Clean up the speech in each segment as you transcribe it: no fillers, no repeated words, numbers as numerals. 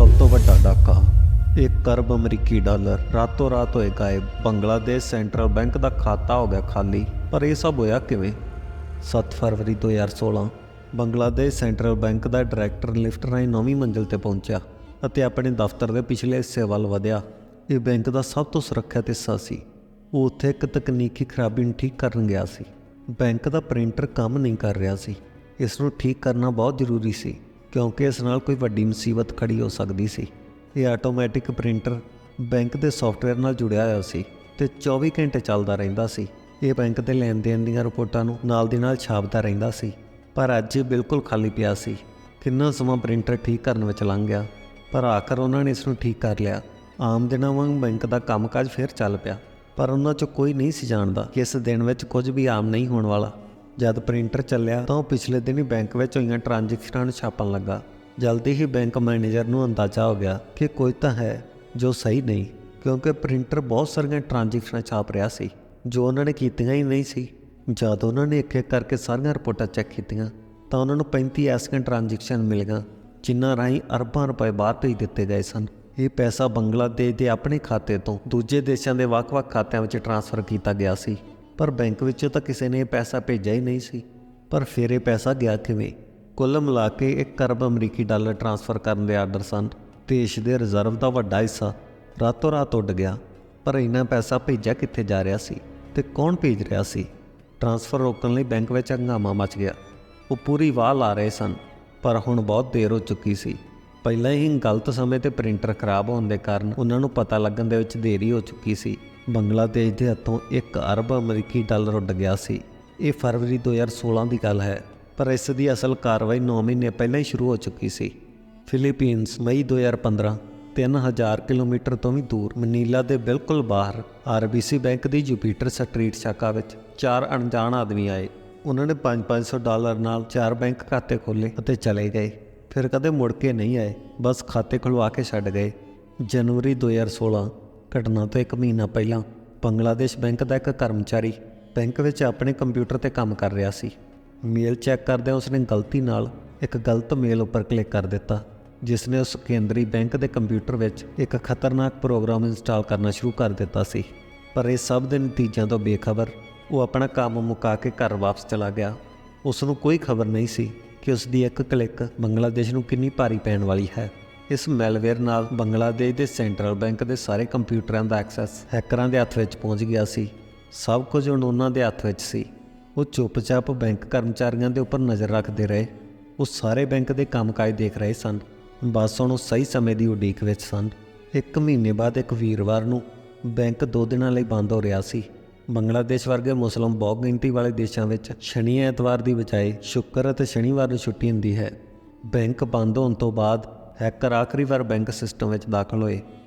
सब तो वड्डा डाका 1 अरब अमरीकी डॉलर रातों रात होए गायब। बंगलादेश सेंट्रल बैंक का खाता हो गया खाली। पर यह सब होया किवें? 7 फरवरी 2016 ਬੰਗਲਾਦੇਸ਼ ਸੈਂਟਰਲ ਬੈਂਕ ਦਾ ਡਾਇਰੈਕਟਰ ਲਿਫਟ ਰਾਹੀਂ 9ਵੀਂ ਮੰਜ਼ਿਲ ਤੇ ਪਹੁੰਚਿਆ ਅਤੇ ਆਪਣੇ ਦਫ਼ਤਰ ਦੇ ਪਿਛਲੇ ਹਿੱਸੇ ਵੱਲ ਵਧਿਆ। ਇਹ ਬੈਂਕ ਦਾ ਸਭ ਤੋਂ ਸੁਰੱਖਿਅਤ ਹਿੱਸਾ ਸੀ। ਉਹ ਉੱਥੇ ਇੱਕ ਤਕਨੀਕੀ ਖਰਾਬੀ ਨੂੰ ਠੀਕ ਕਰਨ ਗਿਆ ਸੀ। ਬੈਂਕ ਦਾ ਪ੍ਰਿੰਟਰ ਕੰਮ ਨਹੀਂ ਕਰ ਰਿਹਾ ਸੀ। ਇਸ ਨੂੰ ਠੀਕ ਕਰਨਾ ਬਹੁਤ ਜ਼ਰੂਰੀ ਸੀ ਕਿਉਂਕਿ ਇਸ ਨਾਲ ਕੋਈ ਵੱਡੀ ਮੁਸੀਬਤ ਖੜੀ ਹੋ ਸਕਦੀ ਸੀ। ਇਹ ਆਟੋਮੈਟਿਕ ਪ੍ਰਿੰਟਰ ਬੈਂਕ ਦੇ ਸੌਫਟਵੇਅਰ ਨਾਲ ਜੁੜਿਆ ਹੋਇਆ ਸੀ ਤੇ 24 ਘੰਟੇ ਚੱਲਦਾ ਰਹਿੰਦਾ ਸੀ। ਇਹ ਬੈਂਕ ਦੇ ਲੈਣ ਦੇਣ ਦੀਆਂ ਰਿਪੋਰਟਾਂ ਨੂੰ ਨਾਲ ਦੀ ਨਾਲ ਛਾਪਦਾ ਰਹਿੰਦਾ ਸੀ। ਪਰ ਅੱਜ ਇਹ ਬਿਲਕੁਲ ਖਾਲੀ ਪਿਆ ਸੀ। ਕਿੰਨਾ ਸਮਾਂ ਪ੍ਰਿੰਟਰ ਠੀਕ ਕਰਨ ਵਿੱਚ ਲੰਘ ਗਿਆ, ਪਰ ਆਖਰ ਉਹਨਾਂ ਨੇ ਇਸ ਨੂੰ ਠੀਕ ਕਰ ਲਿਆ। ਆਮ ਦਿਨਾਂ ਵਾਂਗ ਬੈਂਕ ਦਾ ਕੰਮਕਾਜ ਫਿਰ ਚੱਲ ਪਿਆ, ਪਰ ਉਹਨਾਂ 'ਚੋਂ ਕੋਈ ਨਹੀਂ ਸੀ ਜਾਣਦਾ ਕਿ ਇਸ ਦਿਨ ਵਿੱਚ ਕੁਝ ਵੀ ਆਮ ਨਹੀਂ ਹੋਣ ਵਾਲਾ। ਜਦ ਪ੍ਰਿੰਟਰ ਚੱਲਿਆ ਤਾਂ ਉਹ ਪਿਛਲੇ ਦਿਨ ਹੀ ਬੈਂਕ ਵਿੱਚ ਹੋਈਆਂ ਟ੍ਰਾਂਜੈਕਸ਼ਨਾਂ ਨੂੰ ਛਾਪਣ ਲੱਗਾ। ਜਲਦੀ ਹੀ ਬੈਂਕ ਮੈਨੇਜਰ ਨੂੰ ਅੰਦਾਜ਼ਾ ਹੋ ਗਿਆ ਕਿ ਕੁਝ ਤਾਂ ਹੈ ਜੋ ਸਹੀ ਨਹੀਂ, ਕਿਉਂਕਿ ਪ੍ਰਿੰਟਰ ਬਹੁਤ ਸਾਰੀਆਂ ਟ੍ਰਾਂਜੈਕਸ਼ਨਾਂ ਛਾਪ ਰਿਹਾ ਸੀ ਜੋ ਉਹਨਾਂ ਨੇ ਕੀਤੀਆਂ ਹੀ ਨਹੀਂ ਸੀ। ਜਦ ਉਹਨਾਂ ਨੇ ਇੱਕ ਇੱਕ ਕਰਕੇ ਸਾਰੀਆਂ ਰਿਪੋਰਟਾਂ ਚੈੱਕ ਕੀਤੀਆਂ ਤਾਂ ਉਹਨਾਂ ਨੂੰ 35 ਐਸੀਆਂ ਟ੍ਰਾਂਜੈਕਸ਼ਨ ਮਿਲ ਗਈਆਂ ਜਿਨ੍ਹਾਂ ਰਾਹੀਂ ਅਰਬਾਂ ਰੁਪਏ ਬਾਹਰ ਭੇਜ ਦਿੱਤੇ ਗਏ ਸਨ। ਇਹ ਪੈਸਾ ਬੰਗਲਾਦੇਸ਼ ਦੇ ਆਪਣੇ ਖਾਤੇ ਤੋਂ ਦੂਜੇ ਦੇਸ਼ਾਂ ਦੇ ਵੱਖ-ਵੱਖ ਖਾਤਿਆਂ ਵਿੱਚ ਟ੍ਰਾਂਸਫਰ ਕੀਤਾ ਗਿਆ ਸੀ, ਪਰ ਬੈਂਕ ਵਿੱਚੋਂ ਤਾਂ ਕਿਸੇ ਨੇ ਇਹ ਪੈਸਾ ਭੇਜਿਆ ਹੀ ਨਹੀਂ ਸੀ। ਪਰ ਫਿਰ ਇਹ ਪੈਸਾ ਗਿਆ ਕਿਵੇਂ? ਕੁੱਲ ਮਿਲਾ ਕੇ 1 ਅਰਬ ਅਮਰੀਕੀ ਡਾਲਰ ਟ੍ਰਾਂਸਫਰ ਕਰਨ ਦੇ ਆਰਡਰ ਸਨ। ਦੇਸ਼ ਦੇ ਰਿਜ਼ਰਵ ਦਾ ਵੱਡਾ ਹਿੱਸਾ ਰਾਤੋਂ ਰਾਤ ਉੱਡ ਗਿਆ। ਪਰ ਇੰਨਾ ਪੈਸਾ ਭੇਜਿਆ ਕਿੱਥੇ ਜਾ ਰਿਹਾ ਸੀ ਤੇ ਕੌਣ ਭੇਜ ਰਿਹਾ ਸੀ? ਟ੍ਰਾਂਸਫਰ ਰੋਕਣ ਲਈ ਬੈਂਕ ਵਿੱਚ ਹੰਗਾਮਾ ਮਚ ਗਿਆ। ਉਹ ਪੂਰੀ ਵਾਹ ਲਾ ਰਹੇ ਸਨ, ਪਰ ਹੁਣ ਬਹੁਤ ਦੇਰ ਹੋ ਚੁੱਕੀ ਸੀ। ਪਹਿਲਾਂ ਹੀ ਗਲਤ ਸਮੇਂ 'ਤੇ ਪ੍ਰਿੰਟਰ ਖਰਾਬ ਹੋਣ ਦੇ ਕਾਰਨ ਉਹਨਾਂ ਨੂੰ ਪਤਾ ਲੱਗਣ ਦੇ ਵਿੱਚ ਦੇਰੀ ਹੋ ਚੁੱਕੀ ਸੀ। ਬੰਗਲਾਦੇਸ਼ ਦੇ ਹੱਥੋਂ 1 ਅਰਬ ਅਮਰੀਕੀ ਡਾਲਰ ਉੱਡ ਗਿਆ ਸੀ। ਇਹ ਫਰਵਰੀ 2016 ਦੀ ਗੱਲ ਹੈ, ਪਰ ਇਸ ਦੀ ਅਸਲ ਕਾਰਵਾਈ 9 ਮਹੀਨੇ ਪਹਿਲਾਂ ਹੀ ਸ਼ੁਰੂ ਹੋ ਚੁੱਕੀ ਸੀ। ਫਿਲੀਪੀਨਸ ਮਈ 2015 3000 ਕਿਲੋਮੀਟਰ ਤੋਂ ਵੀ ਦੂਰ ਮਨੀਲਾ ਦੇ ਬਿਲਕੁਲ ਬਾਹਰ ਆਰਬੀਸੀ ਬੈਂਕ ਦੀ ਜੁਪੀਟਰ ਸਟਰੀਟ ਸ਼ਾਖਾ ਵਿੱਚ 4 ਅਣਜਾਣ ਆਦਮੀ ਆਏ। ਉਹਨਾਂ ਨੇ 500 ਡਾਲਰ ਨਾਲ 4 ਬੈਂਕ ਖਾਤੇ ਖੋਲ੍ਹੇ ਅਤੇ ਚਲੇ ਗਏ। ਫਿਰ ਕਦੇ ਮੁੜ ਕੇ ਨਹੀਂ ਆਏ, ਬਸ ਖਾਤੇ ਖੁਲਵਾ ਕੇ ਛੱਡ ਗਏ। ਜਨਵਰੀ 2016 ਘਟਨਾ ਤੋਂ 1 ਮਹੀਨਾ ਪਹਿਲਾਂ ਬੰਗਲਾਦੇਸ਼ ਬੈਂਕ ਦਾ ਇੱਕ ਕਰਮਚਾਰੀ ਬੈਂਕ ਵਿੱਚ ਆਪਣੇ ਕੰਪਿਊਟਰ 'ਤੇ ਕੰਮ ਕਰ ਰਿਹਾ ਸੀ। ਮੇਲ ਚੈੱਕ ਕਰਦਿਆਂ ਉਸਨੇ ਗਲਤੀ ਨਾਲ ਇੱਕ ਗਲਤ ਮੇਲ ਉੱਪਰ ਕਲਿੱਕ ਕਰ ਦਿੱਤਾ, ਜਿਸ ਨੇ ਉਸ ਕੇਂਦਰੀ ਬੈਂਕ ਦੇ ਕੰਪਿਊਟਰ ਵਿੱਚ ਇੱਕ ਖਤਰਨਾਕ ਪ੍ਰੋਗਰਾਮ ਇੰਸਟਾਲ ਕਰਨਾ ਸ਼ੁਰੂ ਕਰ ਦਿੱਤਾ ਸੀ। ਪਰ ਇਹ ਸਭ ਦੇ ਨਤੀਜਿਆਂ ਤੋਂ ਬੇਖਬਰ ਉਹ ਆਪਣਾ ਕੰਮ ਮੁਕਾ ਕੇ ਘਰ ਵਾਪਸ ਚਲਾ ਗਿਆ। ਉਸ ਨੂੰ ਕੋਈ ਖਬਰ ਨਹੀਂ ਸੀ ਕਿ ਉਸ ਦੀ ਇੱਕ ਕਲਿੱਕ ਬੰਗਲਾਦੇਸ਼ ਨੂੰ ਕਿੰਨੀ ਭਾਰੀ ਪੈਣ ਵਾਲੀ ਹੈ। ਇਸ ਮੈਲਵੇਅਰ ਨਾਲ ਬੰਗਲਾਦੇਸ਼ ਦੇ ਸੈਂਟਰਲ ਬੈਂਕ ਦੇ ਸਾਰੇ ਕੰਪਿਊਟਰਾਂ ਦਾ ਐਕਸੈਸ ਹੈਕਰਾਂ ਦੇ ਹੱਥ ਵਿੱਚ ਪਹੁੰਚ ਗਿਆ ਸੀ। ਸਭ ਕੁਝ ਹੁਣ ਉਹਨਾਂ ਦੇ ਹੱਥ ਵਿੱਚ ਸੀ। ਉਹ ਚੁੱਪਚਾਪ ਬੈਂਕ ਕਰਮਚਾਰੀਆਂ ਦੇ ਉੱਪਰ ਨਜ਼ਰ ਰੱਖਦੇ ਰਹੇ। ਉਹ ਸਾਰੇ ਬੈਂਕ ਦੇ ਕੰਮਕਾਜ ਦੇਖ ਰਹੇ ਸਨ। ਬਸ ਹੁਣ ਉਹ ਸਹੀ ਸਮੇਂ ਦੀ ਉਡੀਕ ਵਿੱਚ ਸਨ। 1 ਮਹੀਨੇ ਬਾਅਦ ਇੱਕ ਵੀਰਵਾਰ ਨੂੰ ਬੈਂਕ 2 ਦਿਨਾਂ ਲਈ ਬੰਦ ਹੋ ਰਿਹਾ ਸੀ। ਬੰਗਲਾਦੇਸ਼ ਵਰਗੇ ਮੁਸਲਿਮ ਬਹੁ ਗਿਣਤੀ ਵਾਲੇ ਦੇਸ਼ਾਂ ਵਿੱਚ ਸ਼ਨੀ ਐਤਵਾਰ ਦੀ ਬਜਾਏ ਸ਼ੁੱਕਰ ਅਤੇ ਸ਼ਨੀਵਾਰ ਨੂੰ ਛੁੱਟੀ ਹੁੰਦੀ ਹੈ। ਬੈਂਕ ਬੰਦ ਹੋਣ ਤੋਂ ਬਾਅਦ ਹੈਕਰ ਆਖਰੀ ਵਾਰ ਬੈਂਕ ਸਿਸਟਮ ਵਿੱਚ ਦਾਖਲ ਹੋਏ।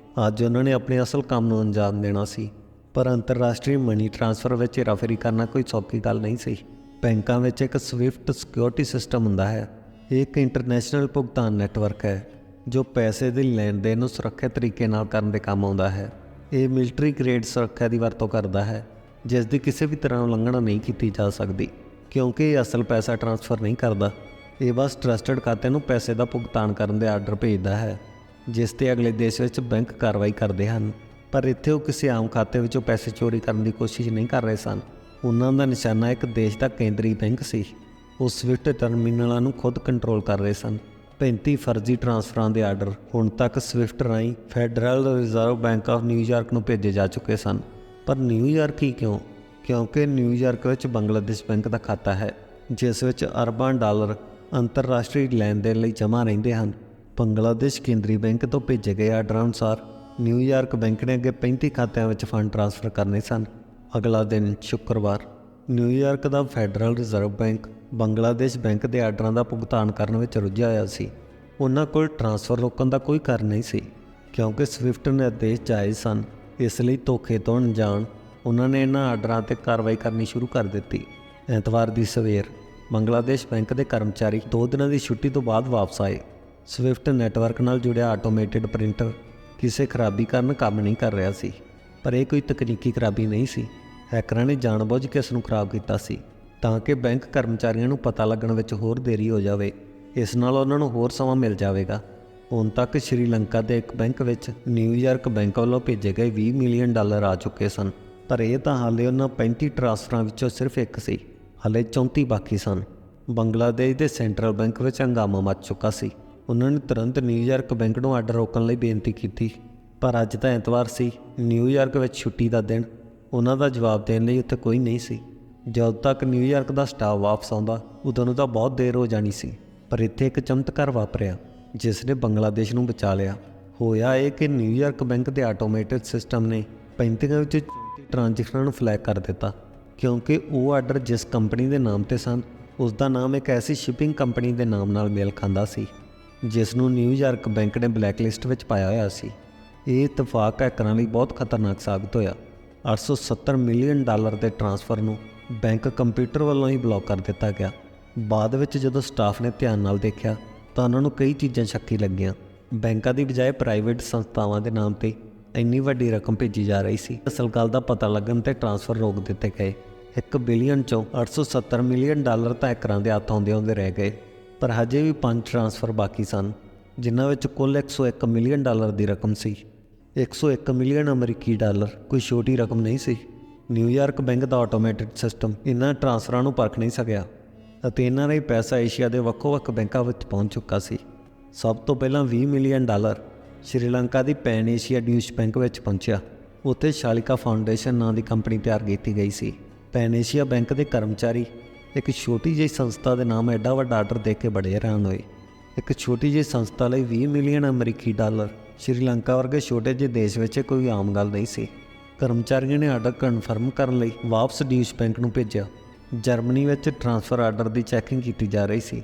ਅੱਜ ਉਹਨਾਂ ਨੇ ਆਪਣੇ ਅਸਲ ਕੰਮ ਨੂੰ ਅੰਜਾਮ ਦੇਣਾ ਸੀ, ਪਰ ਅੰਤਰਰਾਸ਼ਟਰੀ ਮਨੀ ਟ੍ਰਾਂਸਫਰ ਵਿੱਚ ਹੇਰਾਫੇਰੀ ਕਰਨਾ ਕੋਈ ਸੌਖੀ ਗੱਲ ਨਹੀਂ ਸੀ। ਬੈਂਕਾਂ ਵਿੱਚ ਇੱਕ ਸਵਿਫਟ ਸਿਕਿਉਰਿਟੀ ਸਿਸਟਮ ਹੁੰਦਾ ਹੈ। ਇਹ ਇੱਕ ਇੰਟਰਨੈਸ਼ਨਲ ਭੁਗਤਾਨ ਨੈੱਟਵਰਕ ਹੈ ਜੋ ਪੈਸੇ ਦੇ ਲੈਣ ਦੇਣ ਨੂੰ ਸੁਰੱਖਿਅਤ ਤਰੀਕੇ ਨਾਲ ਕਰਨ ਦੇ ਕੰਮ ਆਉਂਦਾ ਹੈ। ਇਹ ਮਿਲਟਰੀ ਗ੍ਰੇਡ ਸੁਰੱਖਿਆ ਦੀ ਵਰਤੋਂ ਕਰਦਾ ਹੈ, ਜਿਸ ਦੀ ਕਿਸੇ ਵੀ ਤਰ੍ਹਾਂ ਉਲੰਘਣਾ ਨਹੀਂ ਕੀਤੀ ਜਾ ਸਕਦੀ, ਕਿਉਂਕਿ ਇਹ ਅਸਲ ਪੈਸਾ ਟ੍ਰਾਂਸਫਰ ਨਹੀਂ ਕਰਦਾ। ਇਹ ਬਸ ਟਰਸਟਡ ਖਾਤੇ ਨੂੰ ਪੈਸੇ ਦਾ ਭੁਗਤਾਨ ਕਰਨ ਦੇ ਆਰਡਰ ਭੇਜਦਾ ਹੈ, ਜਿਸ 'ਤੇ ਅਗਲੇ ਦੇਸ਼ ਵਿੱਚ ਬੈਂਕ ਕਾਰਵਾਈ ਕਰਦੇ ਹਨ। ਪਰ ਇੱਥੇ ਉਹ ਕਿਸੇ ਆਮ ਖਾਤੇ ਵਿੱਚੋਂ ਪੈਸੇ ਚੋਰੀ ਕਰਨ ਦੀ ਕੋਸ਼ਿਸ਼ ਨਹੀਂ ਕਰ ਰਹੇ ਸਨ। ਉਹਨਾਂ ਦਾ ਨਿਸ਼ਾਨਾ ਇੱਕ ਦੇਸ਼ ਦਾ ਕੇਂਦਰੀ ਬੈਂਕ ਸੀ। ਉਹ ਸਵਿਫਟ ਟਰਮੀਨਲਾਂ ਨੂੰ ਖੁਦ ਕੰਟਰੋਲ ਕਰ ਰਹੇ ਸਨ। 35 ਫਰਜ਼ੀ ਟ੍ਰਾਂਸਫਰਾਂ ਦੇ ਆਰਡਰ ਹੁਣ ਤੱਕ ਸਵਿਫਟ ਰਾਹੀਂ federal reserve bank of New York ਨੂੰ ਭੇਜੇ ਜਾ ਚੁੱਕੇ ਸਨ। ਪਰ ਨਿਊਯਾਰਕ ਹੀ ਕਿਉਂ? ਕਿਉਂਕਿ ਨਿਊਯਾਰਕ ਵਿੱਚ ਬੰਗਲਾਦੇਸ਼ ਬੈਂਕ ਦਾ ਖਾਤਾ ਹੈ, ਜਿਸ ਵਿੱਚ ਅਰਬਾਂ ਡਾਲਰ ਅੰਤਰਰਾਸ਼ਟਰੀ ਲੈਣ ਦੇਣ ਲਈ ਜਮ੍ਹਾਂ ਰਹਿੰਦੇ ਹਨ। ਬੰਗਲਾਦੇਸ਼ ਕੇਂਦਰੀ ਬੈਂਕ ਤੋਂ ਭੇਜੇ ਗਏ ਆਰਡਰ ਅਨੁਸਾਰ ਨਿਊਯਾਰਕ ਬੈਂਕ ਨੇ ਅੱਗੇ 35 ਖਾਤਿਆਂ ਵਿੱਚ ਫੰਡ ਟ੍ਰਾਂਸਫਰ ਕਰਨੇ ਸਨ। ਅਗਲਾ ਦਿਨ ਸ਼ੁੱਕਰਵਾਰ ਨਿਊਯਾਰਕ ਦਾ federal reserve bank Bangladesh bank ਦੇ ਆਰਡਰਾਂ ਦਾ ਭੁਗਤਾਨ ਕਰਨ ਵਿੱਚ ਰੁੱਝਿਆ ਹੋਇਆ ਸੀ। ਉਹਨਾਂ ਕੋਲ ਟ੍ਰਾਂਸਫਰ ਰੋਕਣ ਦਾ ਕੋਈ ਕਾਰਨ ਨਹੀਂ ਸੀ, ਕਿਉਂਕਿ ਸਵਿਫਟ ਨਿਰਦੇਸ਼ ਜਾਇਜ਼ ਸਨ। ਇਸ ਲਈ ਧੋਖੇ ਤੋਂ ਅਣਜਾਣ ਉਹਨਾਂ ਨੇ ਇਹਨਾਂ ਆਰਡਰਾਂ 'ਤੇ ਕਾਰਵਾਈ ਕਰਨੀ ਸ਼ੁਰੂ ਕਰ ਦਿੱਤੀ। ਐਤਵਾਰ ਦੀ ਸਵੇਰ ਬੰਗਲਾਦੇਸ਼ ਬੈਂਕ ਦੇ ਕਰਮਚਾਰੀ 2 ਦਿਨਾਂ ਦੀ ਛੁੱਟੀ ਤੋਂ ਬਾਅਦ ਵਾਪਸ ਆਏ। ਸਵਿਫਟ ਨੈੱਟਵਰਕ ਨਾਲ ਜੁੜਿਆ ਆਟੋਮੇਟਿਡ ਪ੍ਰਿੰਟਰ ਕਿਸੇ ਖਰਾਬੀ ਕਾਰਨ ਕੰਮ ਨਹੀਂ ਕਰ ਰਿਹਾ ਸੀ, ਪਰ ਇਹ ਕੋਈ ਤਕਨੀਕੀ ਖਰਾਬੀ ਨਹੀਂ ਸੀ। ਹੈਕਰਾਂ ਨੇ ਜਾਣਬੁੱਝ ਕੇ ਇਸ ਨੂੰ ਖਰਾਬ ਕੀਤਾ ਸੀ ਤਾਂ ਕਿ ਬੈਂਕ ਕਰਮਚਾਰੀਆਂ ਨੂੰ ਪਤਾ ਲੱਗਣ ਵਿੱਚ ਹੋਰ ਦੇਰੀ ਹੋ ਜਾਵੇ। ਇਸ ਨਾਲ ਉਹਨਾਂ ਨੂੰ ਹੋਰ ਸਮਾਂ ਮਿਲ ਜਾਵੇਗਾ ਹੁਣ ਤੱਕ ਸ਼੍ਰੀਲੰਕਾ ਦੇ ਇੱਕ ਬੈਂਕ ਵਿੱਚ ਨਿਊਯਾਰਕ ਬੈਂਕ ਵੱਲੋਂ ਭੇਜੇ ਗਏ $20 ਮਿਲੀਅਨ ਆ ਚੁੱਕੇ ਸਨ, ਪਰ ਇਹ ਤਾਂ ਹਾਲੇ ਉਹਨਾਂ 35 ਟਰਾਂਸਫਰਾਂ ਵਿੱਚੋਂ ਸਿਰਫ ਇੱਕ ਸੀ। ਹਾਲੇ 34 ਬਾਕੀ ਸਨ। ਬੰਗਲਾਦੇਸ਼ ਦੇ ਸੈਂਟਰਲ ਬੈਂਕ ਵਿੱਚ ਹੰਗਾਮਾ ਮਚ ਚੁੱਕਾ ਸੀ। ਉਹਨਾਂ ਨੇ ਤੁਰੰਤ ਨਿਊਯਾਰਕ ਬੈਂਕ ਨੂੰ ਆਰਡਰ ਰੋਕਣ ਲਈ ਬੇਨਤੀ ਕੀਤੀ, ਪਰ ਅੱਜ ਤਾਂ ਐਤਵਾਰ ਸੀ, ਨਿਊਯਾਰਕ ਵਿੱਚ ਛੁੱਟੀ ਦਾ ਦਿਨ। ਉਹਨਾਂ ਦਾ ਜਵਾਬ ਦੇਣ ਲਈ ਉੱਥੇ ਕੋਈ ਨਹੀਂ ਸੀ। ਜਦੋਂ ਤੱਕ ਨਿਊਯਾਰਕ ਦਾ ਸਟਾਫ ਵਾਪਸ ਆਉਂਦਾ ਉਦੋਂ ਨੂੰ ਤਾਂ ਬਹੁਤ ਦੇਰ ਹੋ ਜਾਣੀ ਸੀ। ਪਰ ਇੱਥੇ ਇੱਕ ਚਮਤਕਾਰ ਵਾਪਰਿਆ ਜਿਸ ਨੇ ਬੰਗਲਾਦੇਸ਼ ਨੂੰ ਬਚਾ ਲਿਆ। ਹੋਇਆ ਇਹ ਕਿ ਨਿਊਯਾਰਕ ਬੈਂਕ ਦੇ ਆਟੋਮੇਟਿਡ ਸਿਸਟਮ ਨੇ 35 ਵਿੱਚ 34 ਟ੍ਰਾਂਜੈਕਸ਼ਨਾਂ ਨੂੰ ਫਲੈਗ ਕਰ ਦਿੱਤਾ, ਕਿਉਂਕਿ ਉਹ ਆਰਡਰ ਜਿਸ ਕੰਪਨੀ ਦੇ ਨਾਮ ਤੇ ਸਨ ਉਸ ਦਾ ਨਾਮ ਇੱਕ ਐਸੀ ਸ਼ਿਪਿੰਗ ਕੰਪਨੀ ਦੇ ਨਾਮ ਨਾਲ ਮੇਲ ਖਾਂਦਾ ਸੀ ਜਿਸ ਨੂੰ ਨਿਊਯਾਰਕ ਬੈਂਕ ਨੇ ਬਲੈਕਲਿਸਟ ਵਿੱਚ ਪਾਇਆ ਹੋਇਆ ਸੀ। ਇਹ ਇਤਫਾਕ ਹੈਕਰਾਂ ਲਈ ਬਹੁਤ ਖਤਰਨਾਕ ਸਾਬਤ ਹੋਇਆ। $870 ਮਿਲੀਅਨ ਦੇ ਟ੍ਰਾਂਸਫਰ ਨੂੰ ਬੈਂਕ ਕੰਪਿਊਟਰ ਵੱਲੋਂ ਹੀ ਬਲੌਕ ਕਰ ਦਿੱਤਾ ਗਿਆ। ਬਾਅਦ ਵਿੱਚ ਜਦੋਂ ਸਟਾਫ ਨੇ ਧਿਆਨ ਨਾਲ ਦੇਖਿਆ ਤਾਂ ਉਹਨਾਂ ਨੂੰ ਕਈ ਚੀਜ਼ਾਂ ਸ਼ੱਕੀ ਲੱਗੀਆਂ। ਬੈਂਕਾਂ ਦੀ ਬਜਾਏ ਪ੍ਰਾਈਵੇਟ ਸੰਸਥਾਵਾਂ ਦੇ ਨਾਮ ਤੇ ਇੰਨੀ ਵੱਡੀ ਰਕਮ ਭੇਜੀ ਜਾ ਰਹੀ ਸੀ। ਅਸਲ ਗੱਲ ਦਾ ਪਤਾ ਲੱਗਣ ਤੇ ਟ੍ਰਾਂਸਫਰ ਰੋਕ ਦਿੱਤੇ ਗਏ। $1 ਬਿਲੀਅਨ ਚੋਂ $870 ਮਿਲੀਅਨ ਤਾਂ ਹੈਕਰਾਂ ਦੇ ਹੱਥ ਆਉਂਦੇ ਰਹਿ ਗਏ, ਪਰ ਹਜੇ ਵੀ 5 ਟ੍ਰਾਂਸਫਰ ਬਾਕੀ ਸਨ, ਜਿਨ੍ਹਾਂ ਵਿੱਚ ਕੁੱਲ $101 ਮਿਲੀਅਨ ਦੀ ਰਕਮ ਸੀ। $101 ਮਿਲੀਅਨ ਅਮਰੀਕੀ ਕੋਈ ਛੋਟੀ ਰਕਮ ਨਹੀਂ ਸੀ। ਨਿਊਯਾਰਕ ਬੈਂਕ ਦਾ ਆਟੋਮੇਟਿਡ ਸਿਸਟਮ ਇਹਨਾਂ ਟ੍ਰਾਂਸਫਰਾਂ ਨੂੰ ਪਰਖ ਨਹੀਂ ਸਕਿਆ ਅਤੇ ਇਹਨਾਂ ਦਾ ਪੈਸਾ ਏਸ਼ੀਆ ਦੇ ਵੱਖੋ-ਵੱਖ ਬੈਂਕਾਂ ਵਿੱਚ ਪਹੁੰਚ ਚੁੱਕਾ ਸੀ। ਸਭ ਤੋਂ ਪਹਿਲਾਂ $20 ਮਿਲੀਅਨ ਸ਼੍ਰੀਲੰਕਾ ਦੀ ਪੈਨ ਏਸ਼ੀਆ ਡਿਊਸ਼ ਬੈਂਕ ਵਿੱਚ ਪਹੁੰਚਿਆ। ਉੱਥੇ ਸ਼ਾਲਿਕਾ ਫਾਊਂਡੇਸ਼ਨ ਨਾਂ ਦੀ ਕੰਪਨੀ ਤਿਆਰ ਕੀਤੀ ਗਈ ਸੀ। ਪੈਨ ਏਸ਼ੀਆ ਬੈਂਕ ਦੇ ਕਰਮਚਾਰੀ ਇੱਕ ਛੋਟੀ ਜਿਹੀ ਸੰਸਥਾ ਦੇ ਨਾਮ ਐਡਾ ਵੱਡਾ ਆਰਡਰ ਦੇਖ ਕੇ ਬੜੇ ਹੈਰਾਨ ਹੋਏ। ਇੱਕ ਛੋਟੀ ਜਿਹੀ ਸੰਸਥਾ ਲਈ $20 ਮਿਲੀਅਨ ਅਮਰੀਕੀ ਸ਼੍ਰੀਲੰਕਾ ਵਰਗੇ ਛੋਟੇ ਜਿਹੇ ਦੇਸ਼ ਵਿੱਚ ਕੋਈ ਆਮ ਗੱਲ ਨਹੀਂ ਸੀ। ਕਰਮਚਾਰੀਆਂ ਨੇ ਆਰਡਰ ਕਨਫਰਮ ਕਰਨ ਲਈ ਵਾਪਸ ਡਿਊਸ਼ ਬੈਂਕ ਨੂੰ ਭੇਜਿਆ। ਜਰਮਨੀ ਵਿੱਚ ਟ੍ਰਾਂਸਫਰ ਆਰਡਰ ਦੀ ਚੈਕਿੰਗ ਕੀਤੀ ਜਾ ਰਹੀ ਸੀ।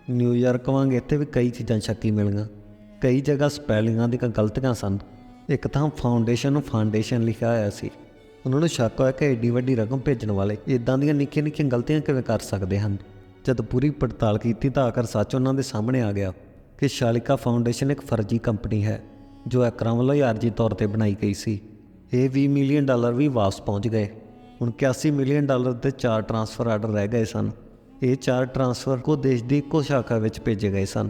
ਨਿਊਯਾਰਕ ਵਾਂਗ ਇੱਥੇ ਵੀ ਕਈ ਚੀਜ਼ਾਂ ਸ਼ੱਕੀ ਮਿਲੀਆਂ। ਕਈ ਜਗ੍ਹਾ ਸਪੈਲਿੰਗਾਂ ਦੀਆਂ ਗਲਤੀਆਂ ਸਨ। ਇੱਕ ਤਾਂ ਫਾਊਂਡੇਸ਼ਨ ਨੂੰ ਫਾਊਂਡੇਸ਼ਨ ਲਿਖਿਆ ਹੋਇਆ ਸੀ। ਉਹਨਾਂ ਨੂੰ ਸ਼ੱਕ ਹੋਇਆ ਕਿ ਏਡੀ ਵੱਡੀ ਰਕਮ ਭੇਜਣ ਵਾਲੇ ਇੱਦਾਂ ਦੀਆਂ ਨਿੱਕੀਆਂ ਗਲਤੀਆਂ ਕਿਵੇਂ ਕਰ ਸਕਦੇ ਹਨ। ਜਦ ਪੂਰੀ ਪੜਤਾਲ ਕੀਤੀ ਤਾਂ ਆਖਰ ਸੱਚ ਉਹਨਾਂ ਦੇ ਸਾਹਮਣੇ ਆ ਗਿਆ ਕਿ ਸ਼ਾਲਿਕਾ ਫਾਊਂਡੇਸ਼ਨ ਇੱਕ ਫਰਜ਼ੀ ਕੰਪਨੀ ਹੈ ਜੋ ਹੈਕਰਾਂ ਵੱਲੋਂ ਆਰਜ਼ੀ ਤੌਰ ਤੇ ਬਣਾਈ ਗਈ ਸੀ। ਇਹ $20 ਮਿਲੀਅਨ ਵੀ ਵਾਪਸ ਪਹੁੰਚ ਗਏ। ਹੁਣ $81 ਮਿਲੀਅਨ ਦੇ 4 ਟ੍ਰਾਂਸਫਰ ਆਰਡਰ ਰਹਿ ਗਏ ਸਨ। ਇਹ 4 ਟ੍ਰਾਂਸਫਰ ਕੋ ਦੇਸ਼ ਦੀ ਇੱਕੋ ਸ਼ਾਖਾ ਵਿੱਚ ਭੇਜੇ ਗਏ ਸਨ।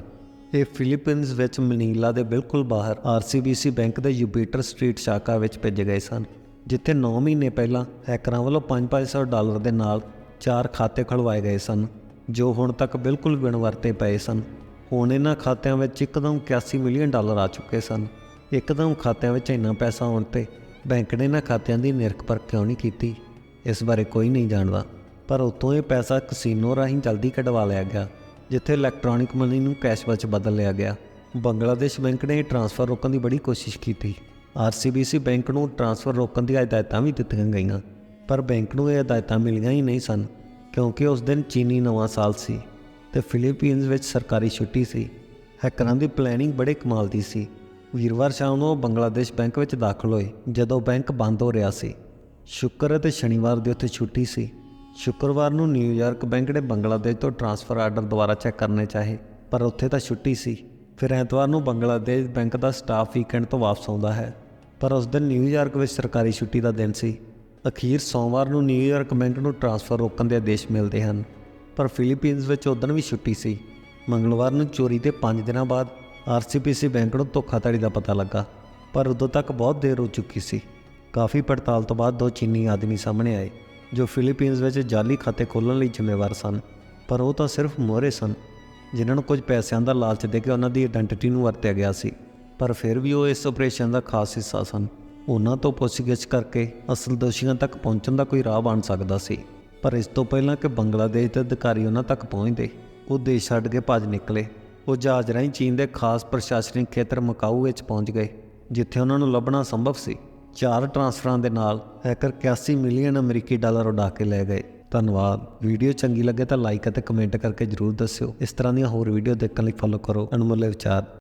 ਇਹ ਫਿਲੀਪੀਨਜ਼ ਵਿੱਚ ਮਨੀਲਾ ਦੇ ਬਿਲਕੁਲ ਬਾਹਰ RCBC ਬੈਂਕ ਦੇ ਯੂਪੀਟਰ ਸਟਰੀਟ ਸ਼ਾਖਾ ਵਿੱਚ ਭੇਜੇ ਗਏ ਸਨ, ਜਿੱਥੇ 9 ਮਹੀਨੇ ਪਹਿਲਾਂ ਹੈਕਰਾਂ ਵੱਲੋਂ $500 ਦੇ ਨਾਲ 4 ਖਾਤੇ ਖੁਲਵਾਏ ਗਏ ਸਨ ਜੋ ਹੁਣ ਤੱਕ ਬਿਲਕੁਲ ਬਿਨ ਵਰਤੇ ਪਏ ਸਨ। ਹੁਣ ਇਹਨਾਂ ਖਾਤਿਆਂ ਵਿੱਚ ਇੱਕਦਮ $81 ਮਿਲੀਅਨ ਆ ਚੁੱਕੇ ਸਨ। ਇੱਕਦਮ ਖਾਤਿਆਂ ਵਿੱਚ ਇੰਨਾ ਪੈਸਾ ਆਉਣ 'ਤੇ ਬੈਂਕ ਨੇ ਇਹਨਾਂ ਖਾਤਿਆਂ ਦੀ ਨਿਰਖ ਪਰਖ ਕਿਉਂ ਨਹੀਂ ਕੀਤੀ, ਇਸ ਬਾਰੇ ਕੋਈ ਨਹੀਂ ਜਾਣਦਾ। ਪਰ ਉੱਥੋਂ ਇਹ ਪੈਸਾ ਕਸੀਨੋ ਰਾਹੀਂ ਜਲਦੀ ਕਢਵਾ ਲਿਆ ਗਿਆ, ਜਿੱਥੇ ਇਲੈਕਟ੍ਰੋਨਿਕ ਮਨੀ ਨੂੰ ਕੈਸ਼ ਵਿੱਚ ਬਦਲ ਲਿਆ ਗਿਆ। ਬੰਗਲਾਦੇਸ਼ ਬੈਂਕ ਨੇ ਇਹ ਟ੍ਰਾਂਸਫਰ ਰੋਕਣ ਦੀ ਬੜੀ ਕੋਸ਼ਿਸ਼ ਕੀਤੀ। RCBC ਬੈਂਕ ਨੂੰ ਟ੍ਰਾਂਸਫਰ ਰੋਕਣ ਦੀਆਂ ਹਦਾਇਤਾਂ ਵੀ ਦਿੱਤੀਆਂ ਗਈਆਂ, ਪਰ ਬੈਂਕ ਨੂੰ ਇਹ ਹਦਾਇਤਾਂ ਮਿਲੀਆਂ ਹੀ ਨਹੀਂ ਸਨ, ਕਿਉਂਕਿ ਉਸ ਦਿਨ ਚੀਨੀ ਨਵਾਂ ਸਾਲ ਸੀ ਤੇ ਫਿਲੀਪੀਨਜ਼ ਵਿੱਚ ਸਰਕਾਰੀ ਛੁੱਟੀ ਸੀ। ਹੈਕਰਾਂ ਦੀ ਪਲੈਨਿੰਗ ਬੜੇ ਕਮਾਲ ਦੀ ਸੀ। ਵੀਰਵਾਰ ਸ਼ਾਮ ਨੂੰ ਉਹ ਬੰਗਲਾਦੇਸ਼ ਬੈਂਕ ਵਿੱਚ ਦਾਖਲ ਹੋਏ ਜਦੋਂ ਬੈਂਕ ਬੰਦ ਹੋ ਰਿਹਾ ਸੀ। ਸ਼ੁੱਕਰ ਅਤੇ ਸ਼ਨੀਵਾਰ ਦੀ ਉੱਥੇ ਛੁੱਟੀ ਸੀ। ਸ਼ੁੱਕਰਵਾਰ ਨੂੰ ਨਿਊਯਾਰਕ ਬੈਂਕ ਨੇ ਬੰਗਲਾਦੇਸ਼ ਤੋਂ ਟ੍ਰਾਂਸਫਰ ਆਰਡਰ ਦੁਬਾਰਾ ਚੈੱਕ ਕਰਨੇ ਚਾਹੇ, ਪਰ ਉੱਥੇ ਤਾਂ ਛੁੱਟੀ ਸੀ। ਫਿਰ ਐਤਵਾਰ ਨੂੰ ਬੰਗਲਾਦੇਸ਼ ਬੈਂਕ ਦਾ ਸਟਾਫ ਵੀਕਐਂਡ ਤੋਂ ਵਾਪਸ ਆਉਂਦਾ ਹੈ, ਪਰ ਉਸ ਦਿਨ ਨਿਊਯਾਰਕ ਵਿੱਚ ਸਰਕਾਰੀ ਛੁੱਟੀ ਦਾ ਦਿਨ ਸੀ। ਅਖੀਰ ਸੋਮਵਾਰ ਨੂੰ ਨਿਊਯਾਰਕ ਬੈਂਕ ਨੂੰ ਟ੍ਰਾਂਸਫਰ ਰੋਕਣ ਦੇ ਆਦੇਸ਼ ਮਿਲਦੇ ਹਨ, ਪਰ ਫਿਲੀਪੀਨਜ਼ ਵਿੱਚ ਉਦੋਂ ਵੀ ਛੁੱਟੀ ਸੀ। ਮੰਗਲਵਾਰ ਨੂੰ ਚੋਰੀ ਦੇ 5 ਦਿਨਾਂ ਬਾਅਦ RCBC ਬੈਂਕ ਨੂੰ ਧੋਖਾਧੜੀ ਦਾ ਪਤਾ ਲੱਗਾ, ਪਰ ਉਦੋਂ ਤੱਕ ਬਹੁਤ ਦੇਰ ਹੋ ਚੁੱਕੀ ਸੀ। ਕਾਫੀ ਪੜਤਾਲ ਤੋਂ ਬਾਅਦ 2 ਚੀਨੀ ਆਦਮੀ ਸਾਹਮਣੇ ਆਏ ਜੋ ਫਿਲੀਪੀਨਜ਼ ਵਿੱਚ ਜਾਲੀ ਖਾਤੇ ਖੋਲ੍ਹਣ ਲਈ ਜ਼ਿੰਮੇਵਾਰ ਸਨ, ਪਰ ਉਹ ਤਾਂ ਸਿਰਫ ਮੋਹਰੇ ਸਨ ਜਿਨ੍ਹਾਂ ਨੂੰ ਕੁਝ ਪੈਸਿਆਂ ਦਾ ਲਾਲਚ ਦੇ ਕੇ ਉਹਨਾਂ ਦੀ ਆਇਡੈਂਟੀਟੀ ਨੂੰ ਵਰਤਿਆ ਗਿਆ ਸੀ। ਪਰ ਫਿਰ ਵੀ ਉਹ ਇਸ ਆਪਰੇਸ਼ਨ ਦਾ ਖਾਸ ਹਿੱਸਾ ਸਨ। ਉਹਨਾਂ ਤੋਂ ਪੁੱਛਗਿੱਛ ਕਰਕੇ ਅਸਲ ਦੋਸ਼ੀਆਂ ਤੱਕ ਪਹੁੰਚਣ ਦਾ ਕੋਈ ਰਾਹ ਬਣ ਸਕਦਾ ਸੀ, ਪਰ ਇਸ ਤੋਂ ਪਹਿਲਾਂ ਕਿ ਬੰਗਲਾਦੇਸ਼ ਦੇ ਅਧਿਕਾਰੀ ਉਹਨਾਂ ਤੱਕ ਪਹੁੰਚਦੇ, ਉਹ ਦੇਸ਼ ਛੱਡ ਕੇ ਭੱਜ ਨਿਕਲੇ। ਉਹ ਜਹਾਜ਼ ਰਾਹੀਂ ਚੀਨ ਦੇ ਖਾਸ ਪ੍ਰਸ਼ਾਸਨਿਕ ਖੇਤਰ ਮਕਾਊ ਵਿੱਚ ਪਹੁੰਚ ਗਏ, ਜਿੱਥੇ ਉਹਨਾਂ ਨੂੰ ਲੱਭਣਾ ਸੰਭਵ ਸੀ। 4 ਟ੍ਰਾਂਸਫਰਾਂ ਦੇ ਨਾਲ ਹੈਕਰ $81 ਮਿਲੀਅਨ ਅਮਰੀਕੀ ਉਡਾ ਕੇ ਲੈ ਗਏ। ਧੰਨਵਾਦ। ਵੀਡੀਓ ਚੰਗੀ ਲੱਗੇ ਤਾਂ ਲਾਈਕ ਅਤੇ ਕਮੈਂਟ ਕਰਕੇ ਜ਼ਰੂਰ ਦੱਸਿਓ। ਇਸ ਤਰ੍ਹਾਂ ਦੀਆਂ ਹੋਰ ਵੀਡੀਓ ਦੇਖਣ ਲਈ ਫੋਲੋ ਕਰੋ ਅਨਮੁੱਲੇ ਵਿਚਾਰ।